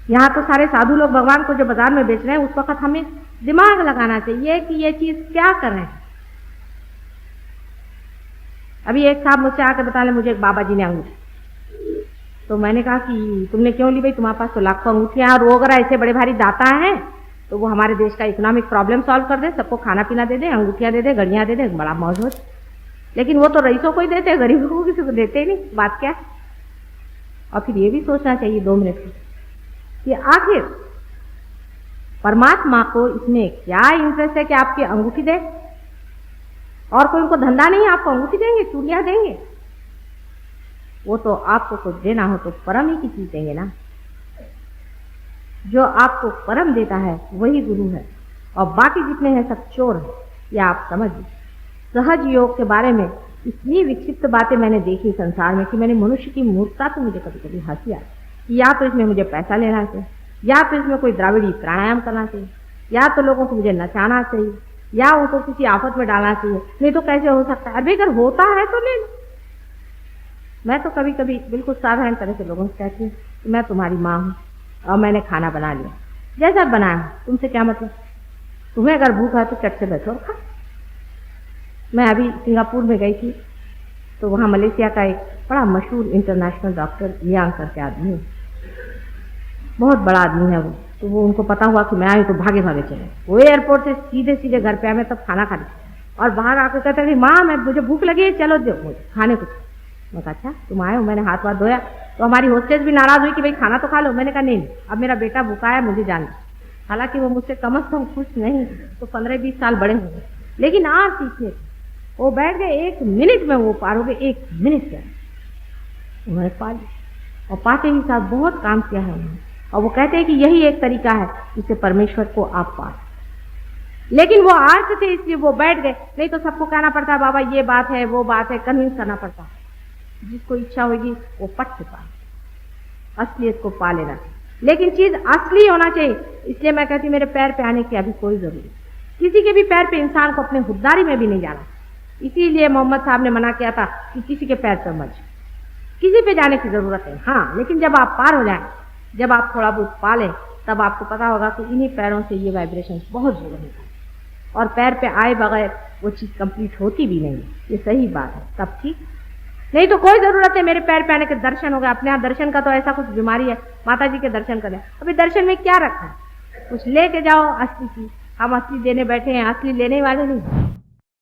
यहाँ तो सारे साधु लोग भगवान को जो बाजार में बेच रहे हैं, उस वक्त हमें दिमाग लगाना चाहिए कि ये चीज क्या कर रहे हैं। अभी एक साहब मुझसे आकर बता ले, मुझे एक बाबा जी ने अंगूठी, तो मैंने कहा कि तुमने क्यों ली भाई, तुम्हारे पास तो लाखों अंगूठियां, और वो अगर ऐसे बड़े भारी दाता हैं तो वो हमारे देश का इकोनॉमिक प्रॉब्लम सॉल्व कर दे, सबको खाना पीना दे दे, अंगूठियां दे दे, घड़ियां दे दे, बड़ा मौज हो। लेकिन वो तो रईसों को ही देते हैं, गरीबों को किसी को देते ही नहीं। बात क्या है? और फिर ये भी सोचना चाहिए 2 मिनट में कि आखिर परमात्मा को इसमें क्या इंटरेस्ट है कि आपकी अंगूठी दे, और कोई उनको धंधा नहीं है आपको अंगूठी देंगे, चूड़ियां देंगे। वो तो आपको कुछ देना हो तो परम ही की चीज देंगे ना। जो आपको परम देता है वही गुरु है, और बाकी जितने हैं सब चोर हैं, या आप समझिए। सहज योग के बारे में इतनी विक्षिप्त बातें मैंने देखी संसार में कि मैंने मनुष्य की मूर्खता तो मुझे कभी कभी हंसी आती, या तो इसमें मुझे पैसा लेना चाहिए, या तो इसमें कोई द्राविड़ी प्राणायाम करना चाहिए, या तो लोगों को मुझे नचाना चाहिए, या उनको किसी आफत में डालना चाहिए। नहीं तो कैसे हो सकता है? अभी अगर होता है तो ले लो। मैं तो कभी कभी बिल्कुल साधारण तरह से लोगों से कहती हूँ कि मैं तुम्हारी माँ हूँ और मैंने खाना बना लिया, जैसा बनाया, तुमसे क्या मतलब? तुम्हें अगर भूख है तो चट से बैठो और खा। मैं अभी सिंगापुर में गई थी, तो वहाँ मलेशिया का एक बड़ा मशहूर इंटरनेशनल डॉक्टर यांग करके आदमी है, बहुत बड़ा आदमी है वो। तो वो उनको पता हुआ कि मैं आई तो भागे भागे चले, वो एयरपोर्ट से सीधे सीधे घर पे आए, मैं तब खाना खा रही, और बाहर आकर कहते हैं माँ मैं मुझे भूख लगी है, चलो दो मुझे खाने कुछ। मैं कहा अच्छा तुम आए हो? मैंने हाथ वाथ धोया, तो हमारी होस्टेस भी नाराज हुई कि भाई खाना तो खा लो। मैंने कहा नहीं, अब मेरा बेटा भूखा है, मुझे जाना। हालांकि वो मुझसे कम से कम खुश नहीं तो 15-20 साल बड़े होंगे, लेकिन आज सीखने वो बैठ गए, 1 मिनट में वो पार हो गए, 1 मिनट के उन्होंने पा लिया, और पाते ही साथ बहुत काम किया है उन्होंने। और वो कहते हैं कि यही एक तरीका है जिससे परमेश्वर को आप पा। लेकिन वो आर्थ थे इसलिए वो बैठ गए, नहीं तो सबको कहना पड़ता बाबा ये बात है वो बात है, कन्विंस करना पड़ता। जिसको इच्छा होगी वो पट से पा, असलियत को पा लेना। लेकिन चीज असली होना चाहिए। इसलिए मैं कहती मेरे पैर पे आने की अभी कोई जरूरत, किसी के भी पैर पे इंसान को अपने खुददारी में भी नहीं जाना। इसीलिए मोहम्मद साहब ने मना किया था कि किसी के पैर पर मत, किसी पे जाने की जरूरत है। हाँ, लेकिन जब आप पार हो जाए, जब आप थोड़ा बहुत पा लें, तब आपको पता होगा कि इन्हीं पैरों से ये वाइब्रेशन बहुत जरूरी है, और पैर पे आए बगैर वो चीज कंप्लीट होती भी नहीं। ये सही बात है, तब ठीक। नहीं तो कोई जरूरत है मेरे पैर पे आने के, दर्शन हो गया अपने आप। दर्शन का तो ऐसा कुछ बीमारी है, माता जी के दर्शन करें। अभी दर्शन में क्या रखा है? कुछ लेके जाओ असली चीज। हम असली देने बैठे हैं, असली लेने वाले नहीं।